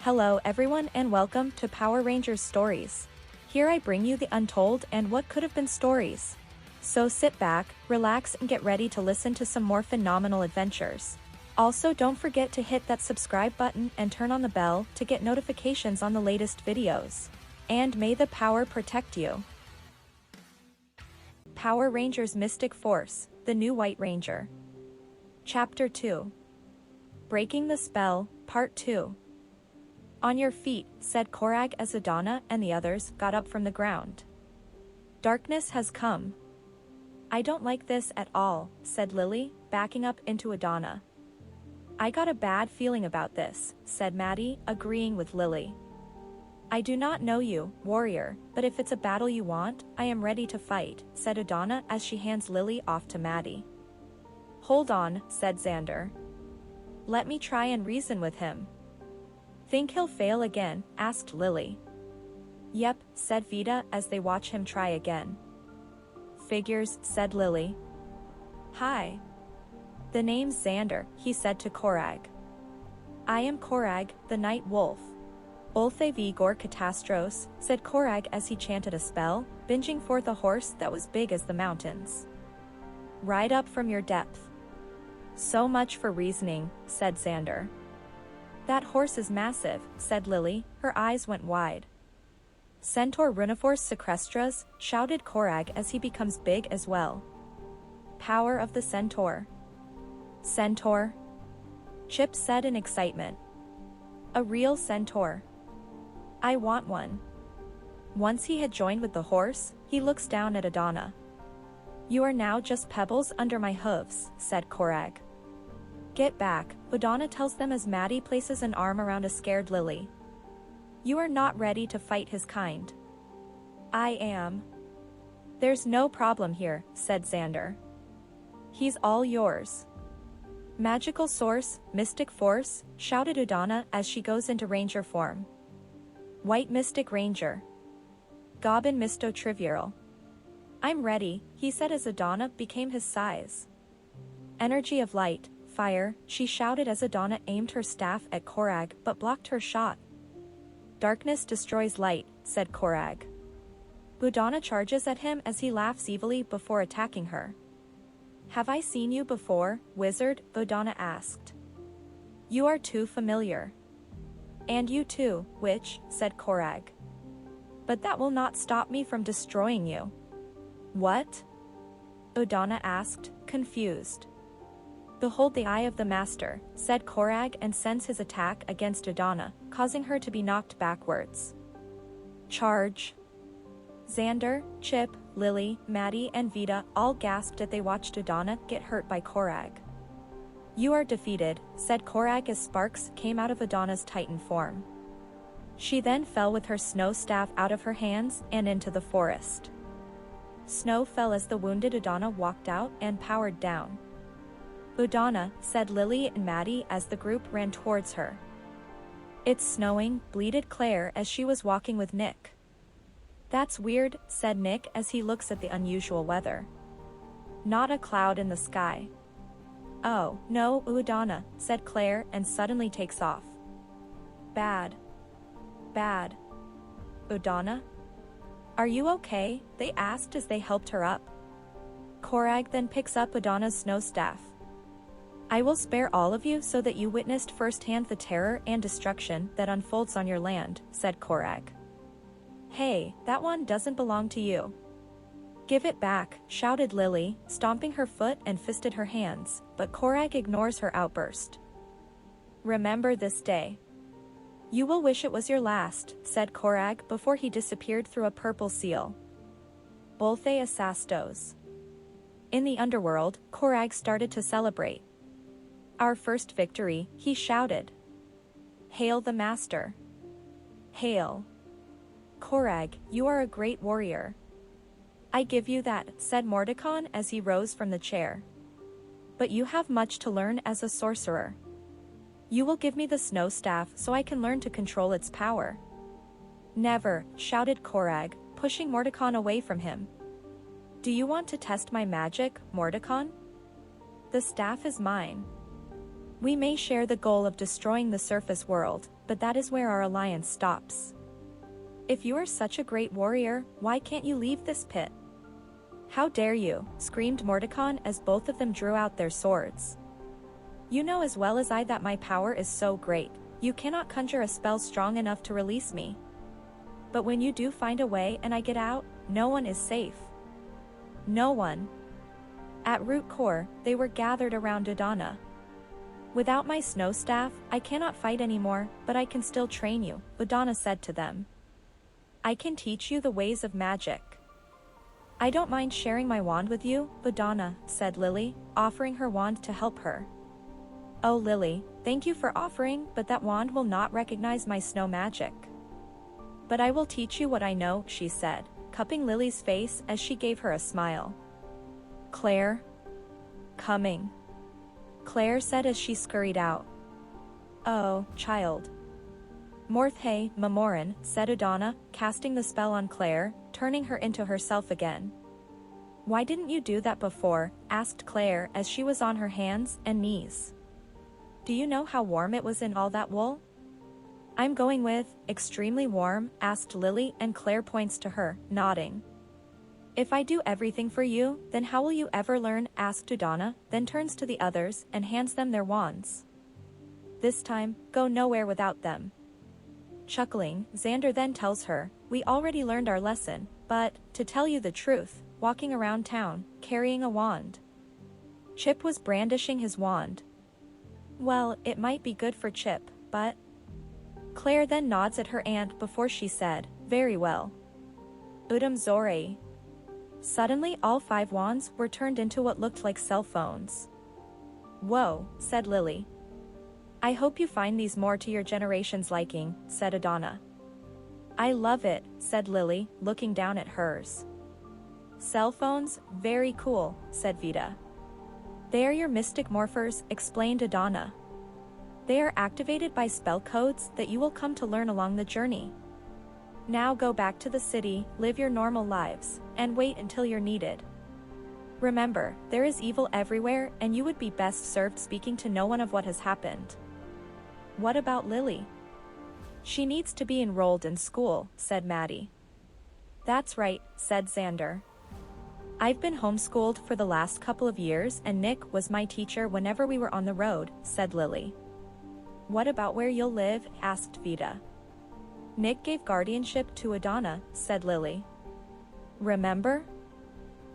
Hello everyone and welcome to Power Rangers Stories. Here I bring you the untold and what could have been stories. So sit back, relax and get ready to listen to some more phenomenal adventures. Also don't forget to hit that subscribe button and turn on the bell to get notifications on the latest videos. And may the power protect you. Power Rangers Mystic Force, the new White Ranger. Chapter 2. Breaking the Spell, Part 2. On your feet, said Korag as Udonna and the others got up from the ground. Darkness has come. I don't like this at all, said Lily, backing up into Udonna. I got a bad feeling about this, said Maddie, agreeing with Lily. I do not know you, warrior, but if it's a battle you want, I am ready to fight, said Udonna as she hands Lily off to Maddie. Hold on, said Xander. Let me try and reason with him. Think he'll fail again, asked Lily. Yep, said Vita as they watch him try again. Figures, said Lily. Hi. The name's Xander, he said to Korag. I am Korag, the Night Wolf. Olthe Vigor Catastros, said Korag as he chanted a spell, binging forth a horse that was big as the mountains. Ride up from your depth. So much for reasoning, said Xander. That horse is massive, said Lily, her eyes went wide. Centaur Runiforce Sequestras, shouted Korag as he becomes big as well. Power of the Centaur. Centaur? Chip said in excitement. A real centaur. I want one. Once he had joined with the horse, he looks down at Udonna. You are now just pebbles under my hooves, said Korag. Get back, Udonna tells them as Maddie places an arm around a scared Lily. You are not ready to fight his kind. I am. There's no problem here, said Xander. He's all yours. Magical source, mystic force, shouted Udonna as she goes into ranger form. White Mystic Ranger. Gobbin Misto Trivial. I'm ready, he said as Udonna became his size. Energy of light. Fire, she shouted as Udonna aimed her staff at Korag but blocked her shot. Darkness destroys light, said Korag. Udonna charges at him as he laughs evilly before attacking her. Have I seen you before, wizard? Udonna asked. You are too familiar. And you too, witch, said Korag. But that will not stop me from destroying you. What? Udonna asked, confused. Behold the eye of the master, said Korag and sends his attack against Udonna, causing her to be knocked backwards. Charge. Xander, Chip, Lily, Maddie and Vita all gasped as they watched Udonna get hurt by Korag. You are defeated, said Korag as sparks came out of Udonna's titan form. She then fell with her snow staff out of her hands and into the forest. Snow fell as the wounded Udonna walked out and powered down. Udonna, said Lily and Maddie as the group ran towards her. It's snowing, bleated Claire as she was walking with Nick. That's weird, said Nick as he looks at the unusual weather. Not a cloud in the sky. Oh, no, Udonna, said Claire and suddenly takes off. Bad. Bad. Udonna? Are you okay? They asked as they helped her up. Korag then picks up Udonna's snow staff. I will spare all of you so that you witnessed firsthand the terror and destruction that unfolds on your land, said Korag. Hey, that one doesn't belong to you. Give it back, shouted Lily, stomping her foot and fisted her hands, but Korag ignores her outburst. Remember this day. You will wish it was your last, said Korag before he disappeared through a purple seal. Olthe Asastos. In the underworld, Korag started to celebrate. Our first victory, he shouted. Hail the master. Hail. Korag, you are a great warrior. I give you that, said Mordecon as he rose from the chair. But you have much to learn as a sorcerer. You will give me the snow staff so I can learn to control its power. Never, shouted Korag, pushing Mordecon away from him. Do you want to test my magic, Mordecon? The staff is mine. We may share the goal of destroying the surface world, but that is where our alliance stops. If you are such a great warrior, why can't you leave this pit? How dare you, screamed Mordecai as both of them drew out their swords. You know as well as I that my power is so great, you cannot conjure a spell strong enough to release me. But when you do find a way and I get out, no one is safe. No one. At Root Core, they were gathered around Udonna. Without my snow staff, I cannot fight anymore, but I can still train you, Udonna said to them. I can teach you the ways of magic. I don't mind sharing my wand with you, Udonna, said Lily, offering her wand to help her. Oh Lily, thank you for offering, but that wand will not recognize my snow magic. But I will teach you what I know, she said, cupping Lily's face as she gave her a smile. Claire? Coming. Claire said as she scurried out. Oh, child. Morthe Mamorin, said Udonna, casting the spell on Claire, turning her into herself again. Why didn't you do that before? Asked Claire as she was on her hands and knees. Do you know how warm it was in all that wool? I'm going with, extremely warm, asked Lily and Claire points to her, nodding. If I do everything for you, then how will you ever learn? Asked Udonna, then turns to the others and hands them their wands. This time, go nowhere without them. Chuckling, Xander then tells her, we already learned our lesson, but, to tell you the truth, walking around town, carrying a wand. Chip was brandishing his wand. Well, it might be good for Chip, but... Claire then nods at her aunt before she said, very well. Udam Zorei. Suddenly all 5 wands were turned into what looked like cell phones. Whoa, said Lily. I hope you find these more to your generation's liking, said Udonna. I love it, said Lily, looking down at hers. Cell phones, very cool, said Vita. They are your mystic morphers, explained Udonna. They are activated by spell codes that you will come to learn along the journey. Now go back to the city, live your normal lives, and wait until you're needed. Remember, there is evil everywhere and you would be best served speaking to no one of what has happened. What about Lily? She needs to be enrolled in school, said Maddie. That's right, said Xander. I've been homeschooled for the last couple of years and Nick was my teacher whenever we were on the road, said Lily. What about where you'll live? Asked Vita. Nick gave guardianship to Udonna, said Lily. Remember?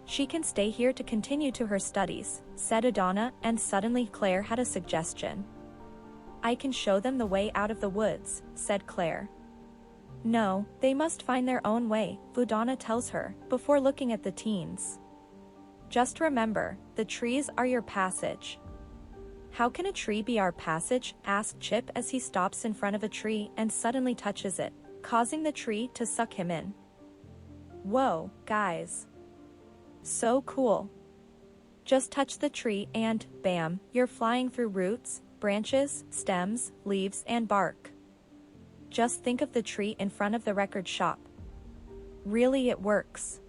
She can stay here to continue to her studies, said Udonna, and suddenly Claire had a suggestion. I can show them the way out of the woods, said Claire. No, they must find their own way, Udonna tells her, before looking at the teens. Just remember, the trees are your passage. How can a tree be our passage? Asked Chip as he stops in front of a tree and suddenly touches it, causing the tree to suck him in. Whoa, guys. So cool. Just touch the tree and, bam, you're flying through roots, branches, stems, leaves and bark. Just think of the tree in front of the record shop. Really it works.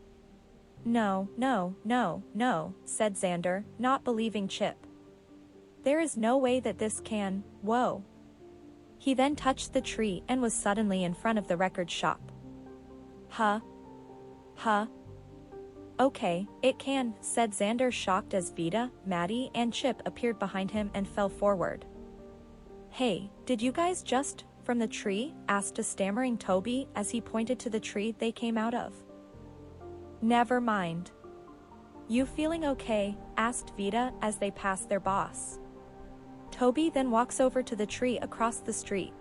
No, said Xander, not believing Chip. There is no way that this can, whoa. He then touched the tree and was suddenly in front of the record shop. Huh? Okay, it can, said Xander shocked as Vita, Maddie and Chip appeared behind him and fell forward. Hey, did you guys just, from the tree? Asked a stammering Toby as he pointed to the tree they came out of. Never mind. You feeling okay? Asked Vita as they passed their boss. Toby then walks over to the tree across the street.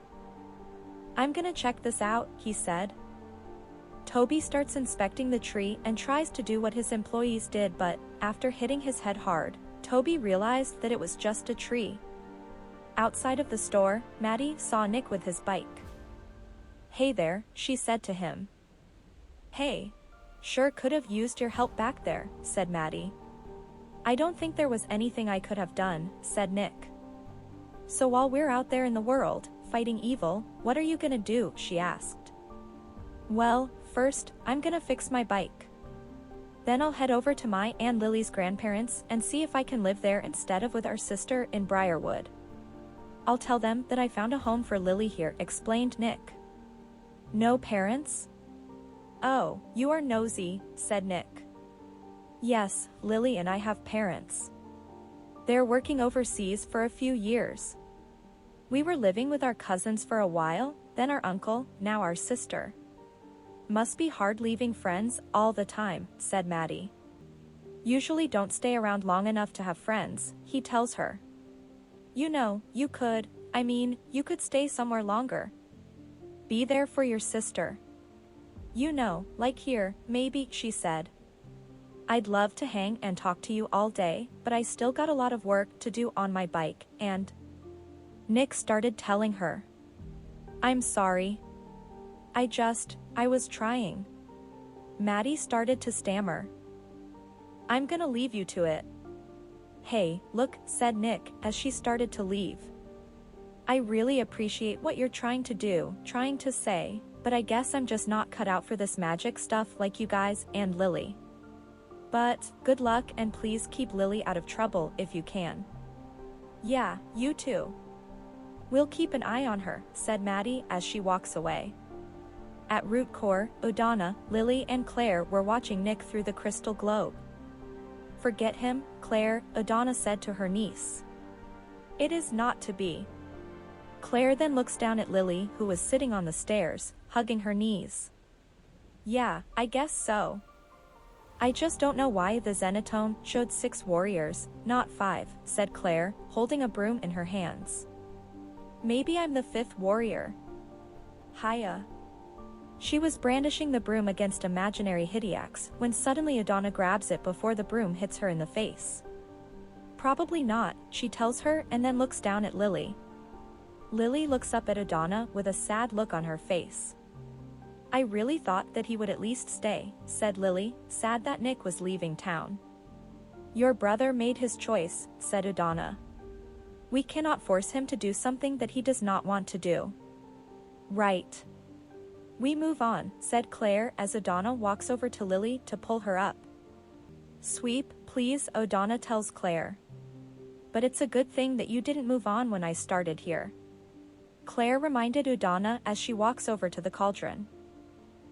I'm gonna check this out, he said. Toby starts inspecting the tree and tries to do what his employees did, but, after hitting his head hard, Toby realized that it was just a tree. Outside of the store, Maddie saw Nick with his bike. Hey there, she said to him. Hey. Sure could have used your help back there, said Maddie. I don't think there was anything I could have done, said Nick. So while we're out there in the world, fighting evil, what are you gonna do? She asked. Well, first, I'm gonna fix my bike. Then I'll head over to my and Lily's grandparents and see if I can live there instead of with our sister in Briarwood. I'll tell them that I found a home for Lily here, explained Nick. No parents? Oh, you are nosy, said Nick. Yes, Lily and I have parents. They're working overseas for a few years. We were living with our cousins for a while, then our uncle, now our sister. Must be hard leaving friends all the time, said Maddie. Usually don't stay around long enough to have friends, he tells her. You know, you could stay somewhere longer. Be there for your sister. You know, like here, maybe, she said. I'd love to hang and talk to you all day, but I still got a lot of work to do on my bike, and... Nick started telling her. I'm sorry. I was trying. Maddie started to stammer. I'm gonna leave you to it. Hey, look, said Nick as she started to leave. I really appreciate what you're trying to say, but I guess I'm just not cut out for this magic stuff like you guys and Lily. But, good luck and please keep Lily out of trouble if you can. Yeah, you too. We'll keep an eye on her, said Maddie as she walks away. At Root Core, Udonna, Lily and Claire were watching Nick through the crystal globe. Forget him, Claire, Udonna said to her niece. It is not to be. Claire then looks down at Lily, who was sitting on the stairs, hugging her knees. Yeah, I guess so. I just don't know why the Zenitone showed 6 warriors, not 5, said Claire, holding a broom in her hands. Maybe I'm the 5th warrior. Hiya. She was brandishing the broom against imaginary Hideax when suddenly Udonna grabs it before the broom hits her in the face. Probably not, she tells her and then looks down at Lily. Lily looks up at Udonna with a sad look on her face. I really thought that he would at least stay, said Lily, sad that Nick was leaving town. Your brother made his choice, said Udonna. We cannot force him to do something that he does not want to do. Right. We move on, said Claire as Udonna walks over to Lily to pull her up. Sweep, please, Udonna tells Claire. But it's a good thing that you didn't move on when I started here. Claire reminded Udonna as she walks over to the cauldron.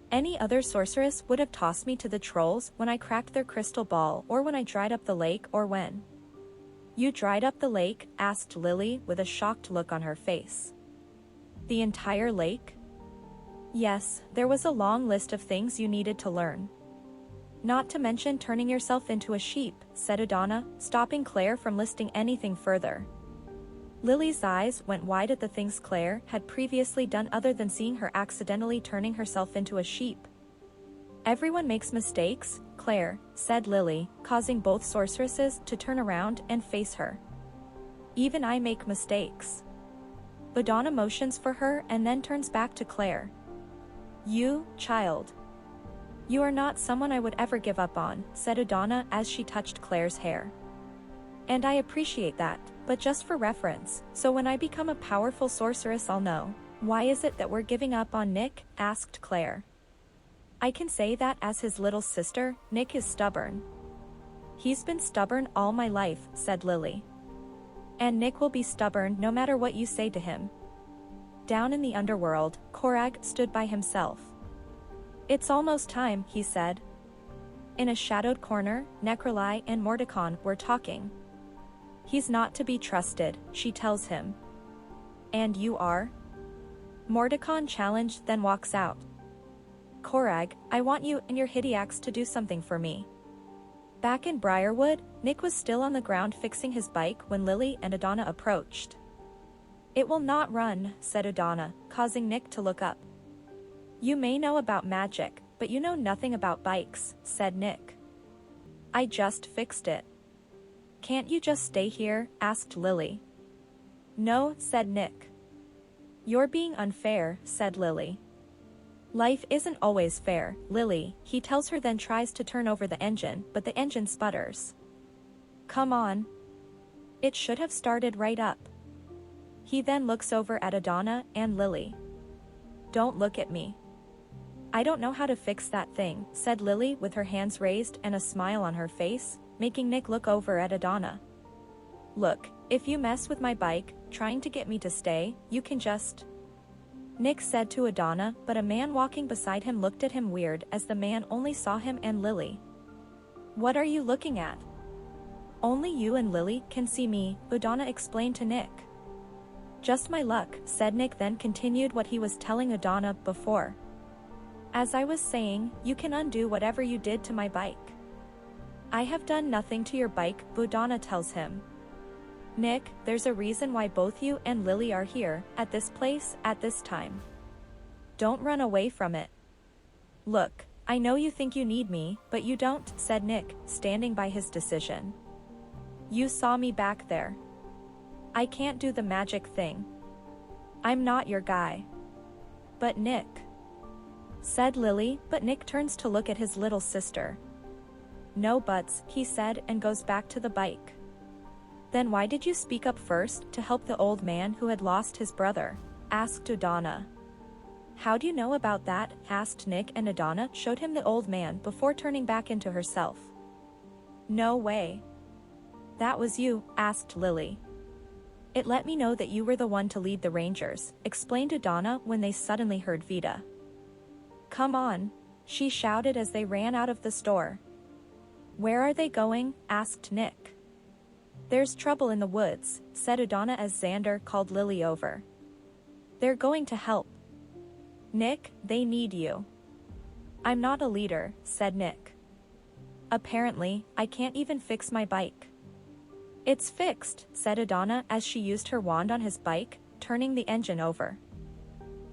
Any other sorceress would have tossed me to the trolls when I cracked their crystal ball or when I dried up the lake or when. You dried up the lake? Asked Lily with a shocked look on her face. The entire lake? Yes, there was a long list of things you needed to learn. Not to mention turning yourself into a sheep, said Udonna, stopping Claire from listing anything further. Lily's eyes went wide at the things Claire had previously done other than seeing her accidentally turning herself into a sheep. Everyone makes mistakes, Claire, said Lily, causing both sorceresses to turn around and face her. Even I make mistakes. Udonna motions for her and then turns back to Claire. You, child. You are not someone I would ever give up on, said Udonna as she touched Claire's hair. And I appreciate that, but just for reference, so when I become a powerful sorceress I'll know. Why is it that we're giving up on Nick? Asked Claire. I can say that as his little sister, Nick is stubborn. He's been stubborn all my life, said Lily. And Nick will be stubborn no matter what you say to him. Down in the underworld, Korag stood by himself. It's almost time, he said. In a shadowed corner, Necroli and Mordecon were talking. He's not to be trusted, she tells him. And you are? Mordecon challenged then walks out. Korag, I want you and your Hideax to do something for me. Back in Briarwood, Nick was still on the ground fixing his bike when Lily and Udonna approached. It will not run, said Udonna, causing Nick to look up. You may know about magic, but you know nothing about bikes, said Nick. I just fixed it. Can't you just stay here? Asked Lily. No, said Nick. You're being unfair, said Lily. Life isn't always fair, Lily, he tells her, then tries to turn over the engine, but the engine sputters. Come on. It should have started right up. He then looks over at Udonna and Lily. Don't look at me. I don't know how to fix that thing, said Lily with her hands raised and a smile on her face, making Nick look over at Udonna. Look, if you mess with my bike, trying to get me to stay, you can just... Nick said to Udonna, but a man walking beside him looked at him weird as the man only saw him and Lily. What are you looking at? Only you and Lily can see me, Udonna explained to Nick. Just my luck, said Nick, then continued what he was telling Udonna before. As I was saying, you can undo whatever you did to my bike. I have done nothing to your bike, Udonna tells him. Nick, there's a reason why both you and Lily are here, at this place, at this time. Don't run away from it. Look, I know you think you need me, but you don't, said Nick, standing by his decision. You saw me back there. I can't do the magic thing. I'm not your guy. But Nick, said Lily, but Nick turns to look at his little sister. No buts, he said, and goes back to the bike. Then why did you speak up first to help the old man who had lost his brother? Asked Udonna. How do you know about that? Asked Nick, and Udonna showed him the old man before turning back into herself. No way. That was you, asked Lily. It let me know that you were the one to lead the Rangers, explained Udonna when they suddenly heard Vida. Come on, she shouted as they ran out of the store. Where are they going? Asked Nick. There's trouble in the woods, said Udonna as Xander called Lily over. They're going to help. Nick, they need you. I'm not a leader, said Nick. Apparently, I can't even fix my bike. It's fixed, said Udonna as she used her wand on his bike, turning the engine over.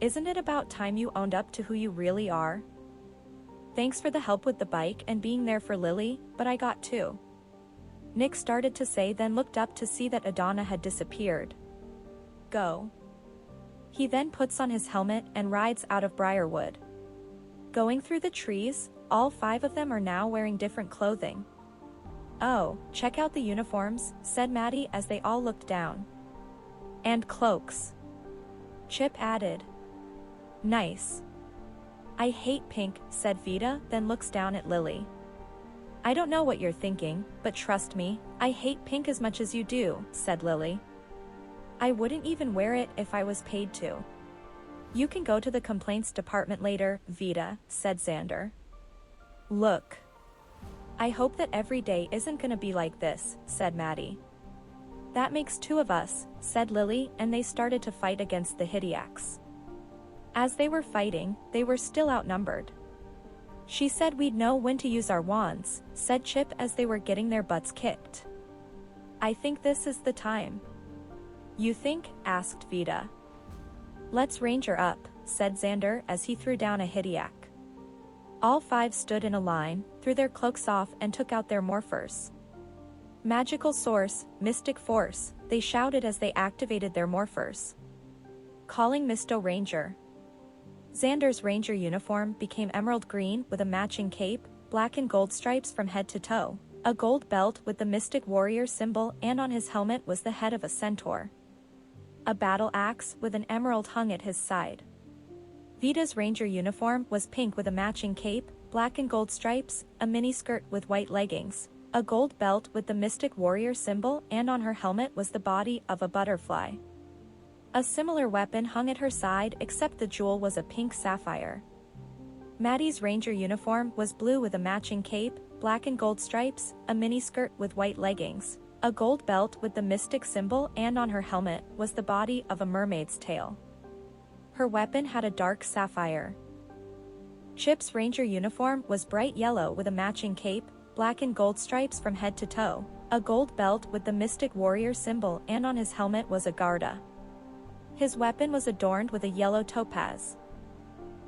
Isn't it about time you owned up to who you really are? Thanks for the help with the bike and being there for Lily, but I got two. Nick started to say, then looked up to see that Udonna had disappeared. Go. He then puts on his helmet and rides out of Briarwood. Going through the trees, all 5 of them are now wearing different clothing. Oh, check out the uniforms, said Maddie as they all looked down. And cloaks. Chip added. Nice. I hate pink, said Vida, then looks down at Lily. I don't know what you're thinking, but trust me, I hate pink as much as you do, said Lily. I wouldn't even wear it if I was paid to. You can go to the complaints department later, Vida, said Xander. Look. I hope that every day isn't gonna be like this, said Maddie. That makes 2 of us, said Lily, and they started to fight against the Hidiacs. As they were fighting, they were still outnumbered. She said we'd know when to use our wands, said Chip as they were getting their butts kicked. I think this is the time. You think? Asked Vida. Let's ranger up, said Xander as he threw down a Hidiac. All 5 stood in a line, threw their cloaks off and took out their morphers. Magical source, mystic force, they shouted as they activated their morphers. Calling Misto Ranger. Xander's ranger uniform became emerald green with a matching cape, black and gold stripes from head to toe, a gold belt with the mystic warrior symbol, and on his helmet was the head of a centaur. A battle axe with an emerald hung at his side. Vida's ranger uniform was pink with a matching cape, black and gold stripes, a miniskirt with white leggings, a gold belt with the mystic warrior symbol, and on her helmet was the body of a butterfly. A similar weapon hung at her side, except the jewel was a pink sapphire. Maddie's ranger uniform was blue with a matching cape, black and gold stripes, a miniskirt with white leggings, a gold belt with the mystic symbol, and on her helmet was the body of a mermaid's tail. Her weapon had a dark sapphire. Chip's ranger uniform was bright yellow with a matching cape, black and gold stripes from head to toe, a gold belt with the mystic warrior symbol, and on his helmet was a garda. His weapon was adorned with a yellow topaz.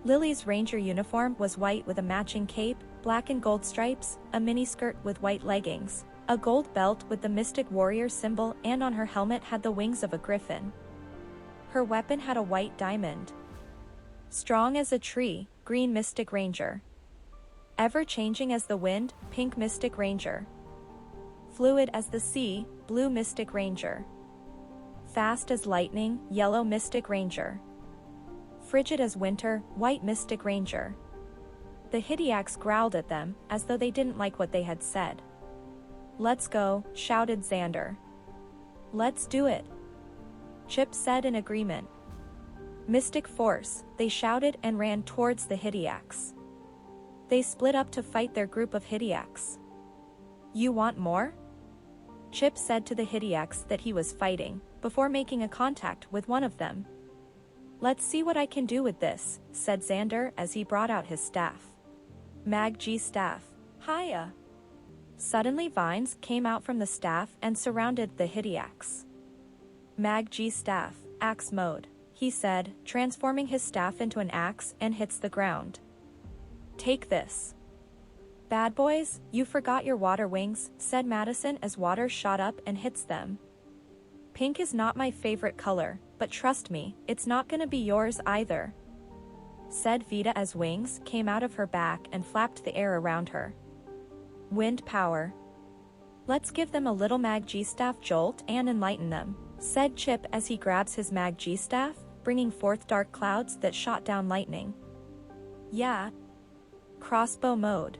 Lily's ranger uniform was white with a matching cape, black and gold stripes, a miniskirt with white leggings, a gold belt with the mystic warrior symbol, and on her helmet had the wings of a griffin. Her weapon had a white diamond. Strong as a tree, green mystic ranger. Ever-changing as the wind, pink mystic ranger. Fluid as the sea, blue mystic ranger. Fast as lightning, yellow mystic ranger. Frigid as winter, white mystic ranger. The Hidiacs growled at them, as though they didn't like what they had said. Let's go, shouted Xander. Let's do it. Chip said in agreement. Mystic force, they shouted and ran towards the Hidiacs. They split up to fight their group of Hidiacs. You want more? Chip said to the Hidiacs that he was fighting, before making a contact with one of them. Let's see what I can do with this, said Xander as he brought out his staff. Mag G staff. Hiya! Suddenly vines came out from the staff and surrounded the Hidiacs. Mag G staff, axe mode, he said, transforming his staff into an axe and hits the ground. Take this. Bad boys, you forgot your water wings, said Madison as water shot up and hits them. Pink is not my favorite color, but trust me, it's not gonna be yours either, said Vita as wings came out of her back and flapped the air around her. Wind power. Let's give them a little Mag G staff jolt and enlighten them, said Chip as he grabs his Mag G staff, bringing forth dark clouds that shot down lightning. Yeah. Crossbow mode.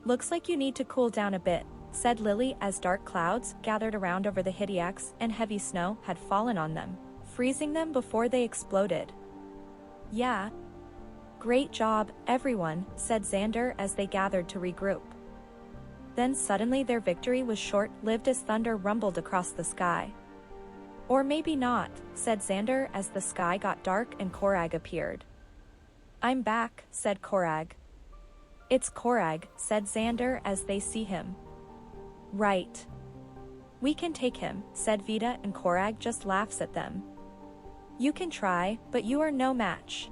Looks like you need to cool down a bit, said Lily as dark clouds gathered around over the Hidiacs and heavy snow had fallen on them, freezing them before they exploded. Yeah. Great job, everyone, said Xander as they gathered to regroup. Then suddenly their victory was short-lived as thunder rumbled across the sky. Or maybe not, said Xander as the sky got dark and Korag appeared. I'm back, said Korag. It's Korag, said Xander as they see him. Right. We can take him, said Vita and Korag just laughs at them. You can try, but you are no match,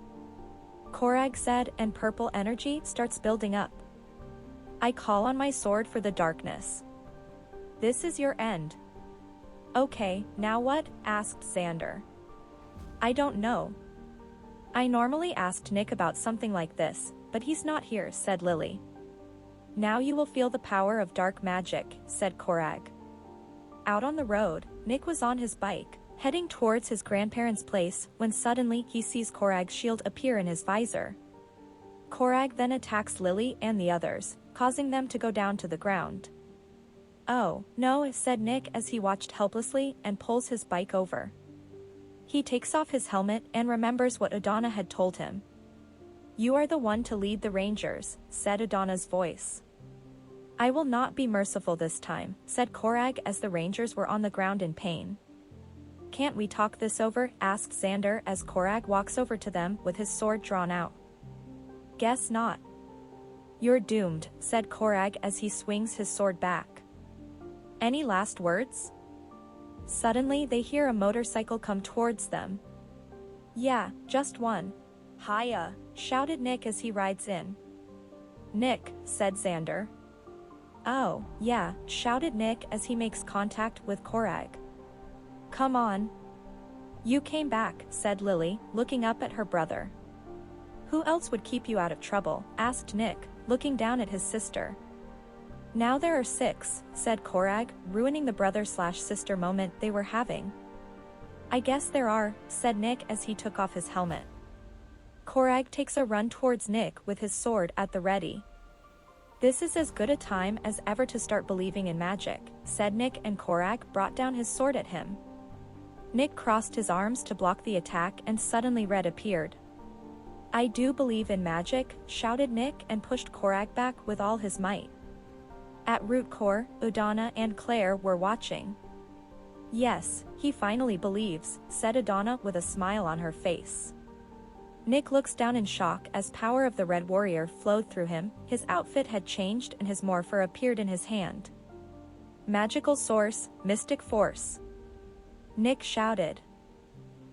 Korag said and purple energy starts building up. I call on my sword for the darkness. This is your end. Okay, now what? Asked Xander. I don't know. I normally asked Nick about something like this, but he's not here, said Lily. Now you will feel the power of dark magic, said Korag. Out on the road, Nick was on his bike, heading towards his grandparents' place when suddenly he sees Korag's shield appear in his visor. Korag then attacks Lily and the others, causing them to go down to the ground. Oh, no, said Nick as he watched helplessly and pulls his bike over. He takes off his helmet and remembers what Udonna had told him. You are the one to lead the Rangers, said Udonna's voice. I will not be merciful this time, said Korag as the Rangers were on the ground in pain. Can't we talk this over? Asked Xander as Korag walks over to them with his sword drawn out. Guess not. You're doomed, said Korag as he swings his sword back. Any last words? Suddenly they hear a motorcycle come towards them. Yeah, just one. Hiya, shouted Nick as he rides in. Nick, said Xander. Oh, yeah, shouted Nick as he makes contact with Korag. Come on. You came back, said Lily, looking up at her brother. Who else would keep you out of trouble? Asked Nick, looking down at his sister. Now there are 6, said Korag, ruining the brother/sister moment they were having. I guess there are, said Nick as he took off his helmet. Korag takes a run towards Nick with his sword at the ready. This is as good a time as ever to start believing in magic, said Nick and Korag brought down his sword at him. Nick crossed his arms to block the attack and suddenly red appeared. I do believe in magic, shouted Nick and pushed Korag back with all his might. At root core, Udonna and Claire were watching. Yes, he finally believes, said Udonna with a smile on her face. Nick looks down in shock as power of the Red Warrior flowed through him, his outfit had changed and his morpher appeared in his hand. Magical source, mystic force. Nick shouted.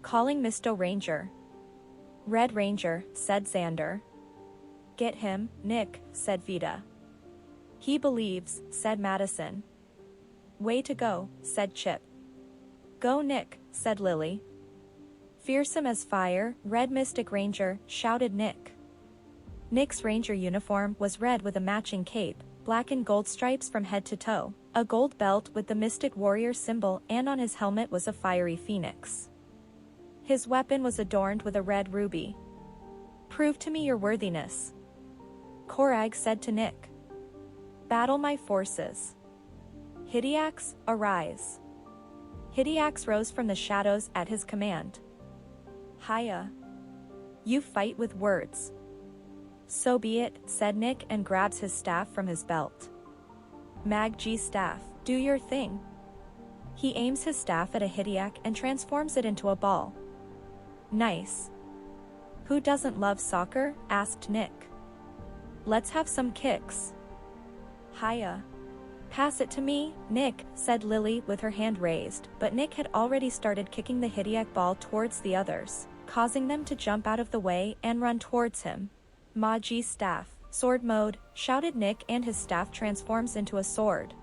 Calling Misto Ranger. Red Ranger, said Xander. Get him, Nick, said Vita. He believes, said Madison. Way to go, said Chip. Go Nick, said Lily. Fearsome as fire, Red Mystic Ranger, shouted Nick. Nick's ranger uniform was red with a matching cape, black and gold stripes from head to toe, a gold belt with the Mystic Warrior symbol, and on his helmet was a fiery phoenix. His weapon was adorned with a red ruby. Prove to me your worthiness, Korag said to Nick. Battle my forces. Hidiacs, arise. Hideax rose from the shadows at his command. Hiya. You fight with words. So be it, said Nick and grabs his staff from his belt. Mag G staff, do your thing. He aims his staff at a Hideac and transforms it into a ball. Nice. Who doesn't love soccer? Asked Nick. Let's have some kicks. Hiya. Pass it to me, Nick, said Lily with her hand raised, but Nick had already started kicking the Hideac ball towards the others, causing them to jump out of the way and run towards him. Magi staff, sword mode, shouted Nick, and his staff transforms into a sword.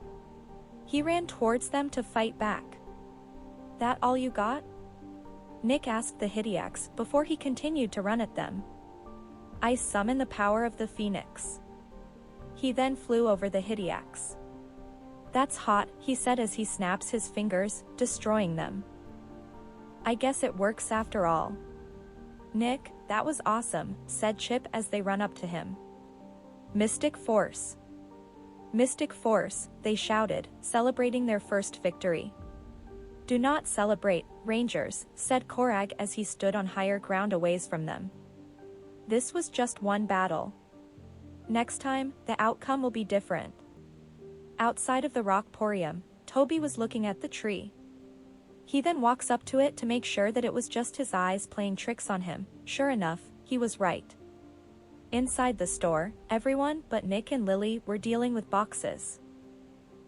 He ran towards them to fight back. That all you got? Nick asked the Hideacs before he continued to run at them. I summon the power of the Phoenix. He then flew over the Hideacs. That's hot, he said as he snaps his fingers, destroying them. I guess it works after all. Nick, that was awesome, said Chip as they run up to him. Mystic Force. Mystic Force, they shouted, celebrating their first victory. Do not celebrate, Rangers, said Korag as he stood on higher ground a ways from them. This was just one battle. Next time, the outcome will be different. Outside of the rockporium, Toby was looking at the tree. He then walks up to it to make sure that it was just his eyes playing tricks on him. Sure enough, he was right. Inside the store, everyone but Nick and Lily were dealing with boxes.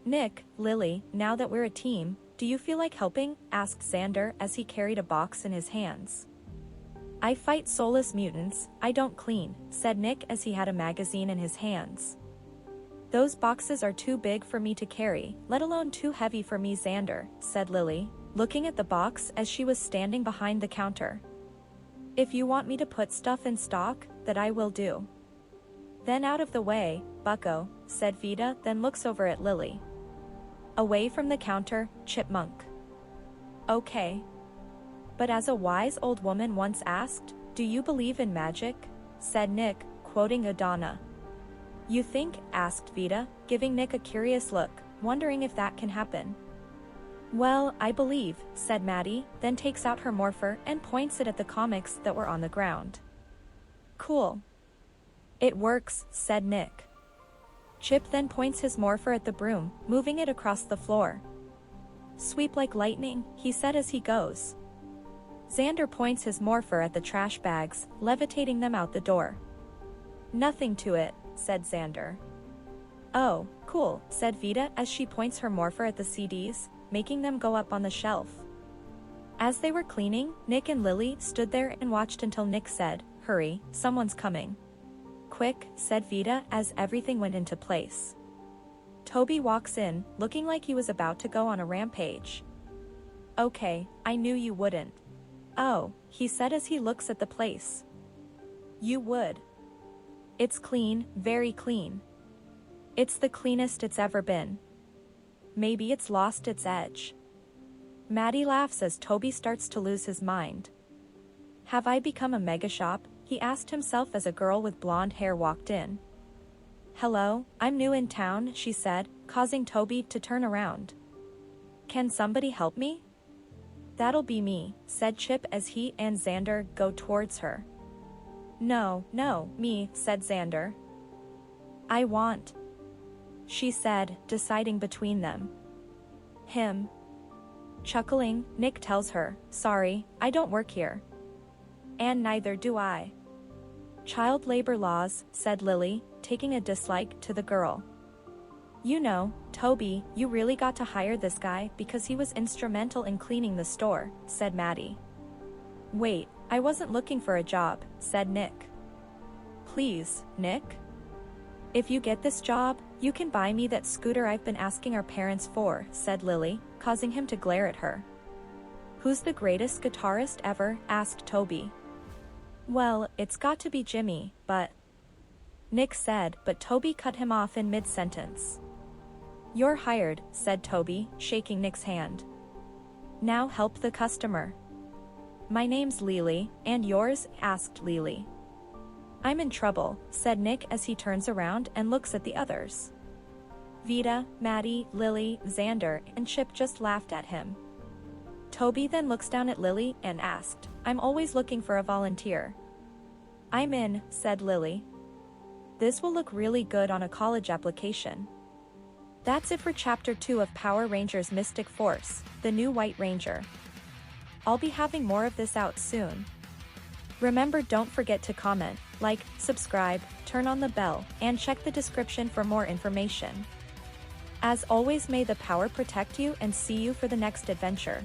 Nick, Lily, now that we're a team, do you feel like helping? Asked Xander as he carried a box in his hands. I fight soulless mutants, I don't clean, said Nick as he had a magazine in his hands. Those boxes are too big for me to carry, let alone too heavy for me, Xander, said Lily, looking at the box as she was standing behind the counter. If you want me to put stuff in stock, that I will do. Then out of the way, bucko, said Vita, then looks over at Lily. Away from the counter, Chipmunk. Okay. But as a wise old woman once asked, do you believe in magic? Said Nick, quoting Udonna. You think? Asked Vita, giving Nick a curious look, wondering if that can happen. Well, I believe, said Maddie, then takes out her morpher and points it at the comics that were on the ground. Cool. It works, said Nick. Chip then points his morpher at the broom, moving it across the floor. Sweep like lightning, he said as he goes. Xander points his morpher at the trash bags, levitating them out the door. Nothing to it, said Xander. Oh, cool, said Vita as she points her morpher at the CDs, making them go up on the shelf. As they were cleaning, Nick and Lily stood there and watched until Nick said, hurry, someone's coming. Quick, said Vita as everything went into place. Toby walks in, looking like he was about to go on a rampage. Okay, I knew you wouldn't. Oh, he said as he looks at the place. You would. It's clean, very clean. It's the cleanest it's ever been. Maybe it's lost its edge. Maddie laughs as Toby starts to lose his mind. Have I become a megashop? He asked himself as a girl with blonde hair walked in. Hello, I'm new in town, she said, causing Toby to turn around. Can somebody help me? That'll be me, said Chip as he and Xander go towards her. No, me, said Xander. I want. She said, deciding between them. Him. Chuckling, Nick tells her, sorry, I don't work here. And neither do I. Child labor laws, said Lily, taking a dislike to the girl. You know, Toby, you really got to hire this guy because he was instrumental in cleaning the store, said Maddie. Wait, I wasn't looking for a job, said Nick. Please, Nick? If you get this job, you can buy me that scooter I've been asking our parents for, said Lily, causing him to glare at her. Who's the greatest guitarist ever? Asked Toby. Well, it's got to be Jimmy, but... Nick said, but Toby cut him off in mid-sentence. You're hired, said Toby, shaking Nick's hand. Now help the customer. My name's Lily, and yours? Asked Lily. I'm in trouble, said Nick as he turns around and looks at the others. Vita, Maddie, Lily, Xander, and Chip just laughed at him. Toby then looks down at Lily and asked, "I'm always looking for a volunteer." "I'm in," said Lily. "This will look really good on a college application." That's it for Chapter 2 of Power Rangers Mystic Force, the new White Ranger. I'll be having more of this out soon. Remember, don't forget to comment, like, subscribe, turn on the bell, and check the description for more information. As always, may the power protect you and see you for the next adventure.